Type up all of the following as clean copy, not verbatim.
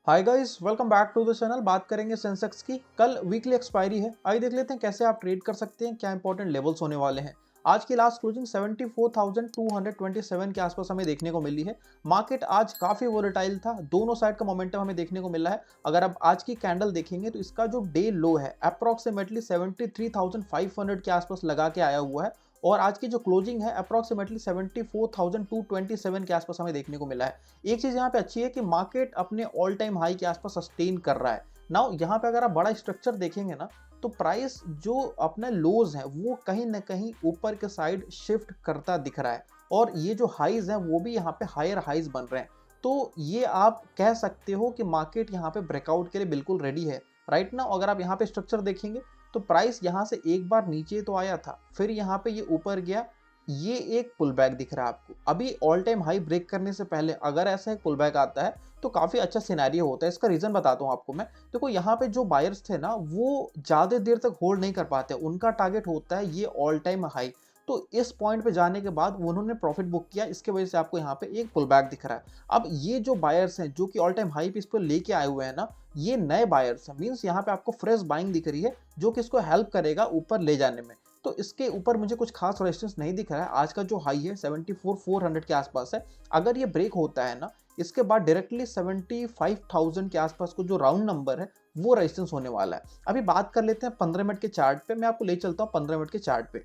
Hi guys, welcome back to the channel. बात करेंगे Sensex की। कल वीकली एक्सपायरी है। आइए देख लेते हैं कैसे आप ट्रेड कर सकते हैं, क्या इंपॉर्टेंट लेवल्स होने वाले हैं। आज की लास्ट क्लोजिंग 74,227 के आसपास हमें देखने को मिली है। मार्केट आज काफी वोलेटाइल था, दोनों साइड का मोमेंटम हमें देखने को मिला है। अगर आप आज की कैंडल देखेंगे तो इसका जो डे लो है अप्रोक्सीमेटली 73,500 के आसपास लगा के आया हुआ है, और आज की जो क्लोजिंग है अप्रोक्सीमेटली 74,227 के आसपास हमें देखने को मिला है। एक चीज यहाँ पे अच्छी है कि मार्केट अपने ऑल टाइम हाई के आसपास सस्टेन कर रहा है। नाउ यहाँ पे अगर आप बड़ा स्ट्रक्चर देखेंगे ना, तो प्राइस जो अपने लोज है वो कहीं ना कहीं ऊपर के साइड शिफ्ट करता दिख रहा है, और ये जो हाइज है वो भी यहाँ पे हायर हाइज बन रहे हैं। तो ये आप कह सकते हो कि मार्केट यहाँ पे ब्रेकआउट के लिए बिल्कुल रेडी है राइट ना। अगर आप यहाँ पे स्ट्रक्चर देखेंगे तो प्राइस यहाँ से एक बार नीचे तो आया था, फिर यहाँ पे ये ऊपर गया। ये एक पुल बैक दिख रहा है आपको। अभी ऑल टाइम हाई ब्रेक करने से पहले अगर ऐसा एक पुल बैक आता है तो काफी अच्छा सिनेरियो होता है। इसका रीजन बताता हूँ आपको मैं। देखो यहाँ पे जो बायर्स थे ना वो ज्यादा देर तक होल्ड नहीं कर पाते, उनका टारगेट होता है ये ऑल टाइम हाई। तो इस पॉइंट पे जाने के बाद उन्होंने प्रॉफिट बुक किया, इसके वजह से आपको यहाँ पे एक पुल बैक दिख रहा है। अब ये जो बायर्स हैं जो कि ऑल टाइम हाई पे इस पर लेके आए हुए हैं ना, ये नए बायर्स हैं, मींस यहाँ पे आपको फ्रेश बाइंग दिख रही है जो कि इसको हेल्प करेगा ऊपर ले जाने में। तो इसके ऊपर मुझे कुछ खास रेजिस्टेंस नहीं दिख रहा है। आज का जो हाई है 74,400 के आसपास है। अगर ये ब्रेक होता है ना, इसके बाद डायरेक्टली 75,000 के आसपास को जो राउंड नंबर है वो रेजिस्टेंस होने वाला है। अभी बात कर लेते हैं 15 मिनट के चार्ट पे। मैं आपको ले चलता हूँ 15 मिनट के चार्ट पे।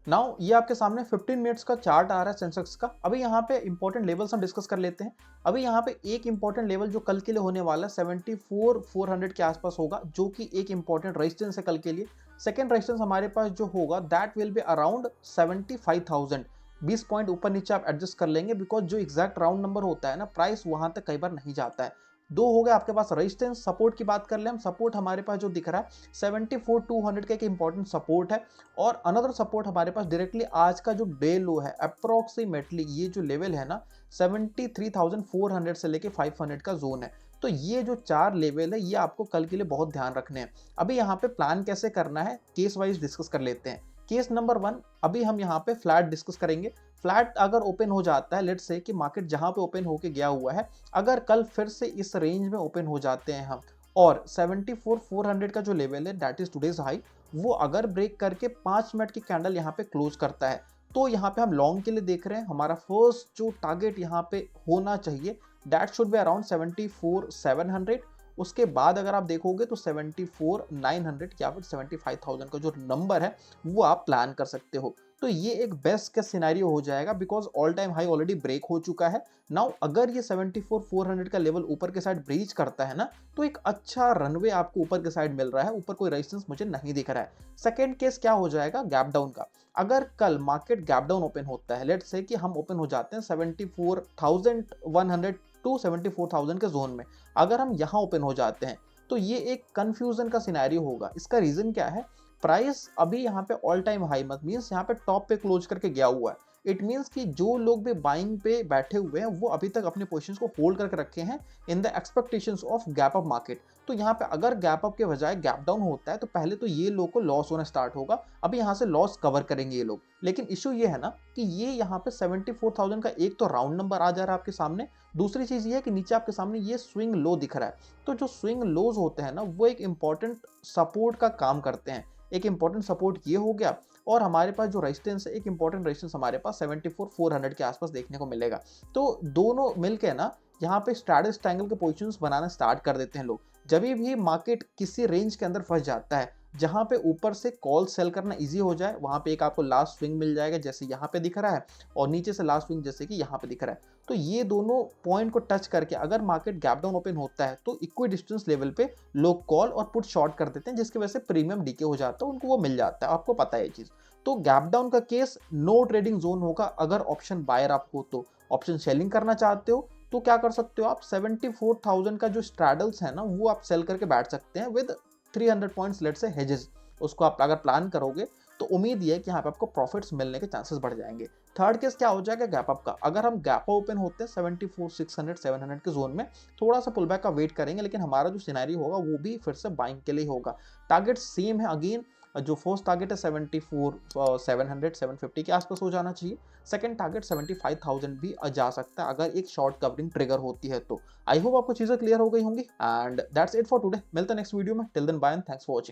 नाउ ये आपके सामने 15 मिनट्स का चार्ट आ रहा है सेंसेक्स का। अभी यहाँ पे इंपॉर्टेंट लेवल्स हम डिस्कस कर लेते हैं। अभी यहाँ पे एक इंपॉर्टेंट लेवल जो कल के लिए होने वाला है 74,400 के आसपास होगा, जो कि एक इंपॉर्टेंट रेजिस्टेंस है कल के लिए। सेकेंड रेजिस्टेंस हमारे पास जो होगा that will be around 75,000। 20 point ऊपर नीचे आप एडजस्ट कर लेंगे, बिकॉज जो एग्जैक्ट राउंड नंबर होता है ना, प्राइस वहां तक कई बार नहीं जाता है। दो हो गए आपके पास रेजिस्टेंस। सपोर्ट की बात कर ले हम, सपोर्ट हमारे पास जो दिख रहा है 74,200 का एक इंपॉर्टेंट सपोर्ट है। और अनदर सपोर्ट हमारे पास डायरेक्टली आज का जो डे लो है अप्रोक्सीमेटली ये जो लेवल है ना 73,400 से लेके 500 का जोन है। तो ये जो चार लेवल है ये आपको कल के लिए बहुत ध्यान रखने हैं। अभी यहाँ पे प्लान कैसे करना है केस वाइज डिस्कस कर लेते हैं। केस नंबर 1, अभी हम यहाँ पे फ्लैट डिस्कस करेंगे। फ्लैट अगर ओपन हो जाता है, लेट्स से कि मार्केट जहां पे ओपन होके गया हुआ है, अगर कल फिर से इस रेंज में ओपन हो जाते हैं हम, और 74,400 का जो लेवल है दैट इज टुडेज हाई, वो अगर ब्रेक करके 5 मिनट की कैंडल यहाँ पे क्लोज करता है, तो यहाँ पे हम लॉन्ग के लिए देख रहे हैं। हमारा फर्स्ट जो टारगेट यहाँ पे होना चाहिए दैट शुड बी अराउंड 74,700। उसके बाद अगर आप देखोगे तो 74,900 या फिर 75,000 का जो नंबर है वो आप प्लान कर सकते हो। तो ये एक बेस्ट का सिनेरियो हो जाएगा, because all time high already break हो चुका है। नाउ अगर ये 74,400 का लेवल ऊपर के साइड ब्रीच करता है ना, तो एक अच्छा रनवे आपको ऊपर के साइड मिल रहा है। ऊपर कोई रेजिस्टेंस मुझे नहीं दिख रहा है। सेकेंड केस क्या हो जाएगा, गैप डाउन का। अगर कल मार्केट गैप डाउन ओपन होता है, लेट्स से कि हम ओपन हो जाते हैं 74,100 टू 74,000 के जोन में, अगर हम यहां ओपन हो जाते हैं तो ये एक कंफ्यूजन का सिनेरियो होगा। इसका रीजन क्या है, प्राइस अभी यहाँ पे ऑल टाइम हाई मत मींस यहाँ पे टॉप पे क्लोज करके गया हुआ है। इट मींस कि जो लोग भी बाइंग पे बैठे हुए हैं वो अभी तक अपने पोजीशंस को होल्ड करके रखे हैं in the expectations of gap up market. तो यहाँ पे अगर गैप अप के बजाय गैप डाउन होता है तो पहले तो ये लोग को लॉस होना स्टार्ट होगा। अभी यहाँ से लॉस कवर करेंगे ये लोग, लेकिन इशू ये है ना कि ये यहाँ पे 74,000 का एक तो राउंड नंबर आ जा रहा है आपके सामने। दूसरी चीज ये है कि नीचे आपके सामने ये स्विंग लो दिख रहा है। तो जो स्विंग लोज होते हैं ना वो एक इंपॉर्टेंट सपोर्ट का काम करते हैं। एक इंपॉर्टेंट सपोर्ट ये हो गया, और हमारे पास जो रेजिस्टेंस है, एक इंपॉर्टेंट रेजिस्टेंस हमारे पास 74,400 के आसपास देखने को मिलेगा। तो दोनों मिलकर ना यहाँ पे स्ट्रैडल ट्रायंगल के पोजीशंस बनाना स्टार्ट कर देते हैं लोग। जब भी मार्केट किसी रेंज के अंदर फंस जाता है जहां पे ऊपर से कॉल सेल करना इजी हो जाए, वहां पे एक आपको लास्ट स्विंग मिल जाएगा जैसे यहाँ पे दिख रहा है, और नीचे से लास्ट स्विंग जैसे कि यहाँ पे दिख रहा है। तो ये दोनों पॉइंट को टच करके अगर मार्केट गैप डाउन ओपन होता है तो इक्वी डिस्टेंस लेवल पे लोग कॉल और पुट शॉर्ट कर देते हैं, जिसकी वजह से प्रीमियम डीके हो जाता है, उनको वो मिल जाता है। आपको पता है ये चीज। तो गैप डाउन का केस नो ट्रेडिंग जोन होगा। अगर ऑप्शन बायर आप हो तो ऑप्शन सेलिंग करना चाहते हो तो क्या कर सकते हो आप, 74,000 का जो स्ट्रैडल्स है ना वो आप सेल करके बैठ सकते हैं विद 300 पॉइंट्स लेट से हेजेस। उसको आप अगर प्लान करोगे तो उम्मीद ये है कि यहाँ पे आपको प्रॉफिट्स मिलने के चांसेस बढ़ जाएंगे। थर्ड केस क्या हो जाएगा, गैप अप का। अगर हम गैप ओपन होते हैं 74,600 700 के जोन में, थोड़ा सा पुलबैक का वेट करेंगे, लेकिन हमारा जो सिनेरियो होगा वो भी फिर से बाइंग के लिए होगा। टारगेट सेम है अगेन जो फर्स्ट टारगेट है 74 700 750 के आसपास हो जाना चाहिए। सेकंड टारगेट 75,000 भी जा सकता है अगर एक शॉर्ट कवरिंग ट्रिगर होती है तो। आई होप आपको चीज़ें क्लियर हो गई होंगी and that's it for today. मिलते हैं नेक्स्ट वीडियो में। Till then bye and thanks for watching.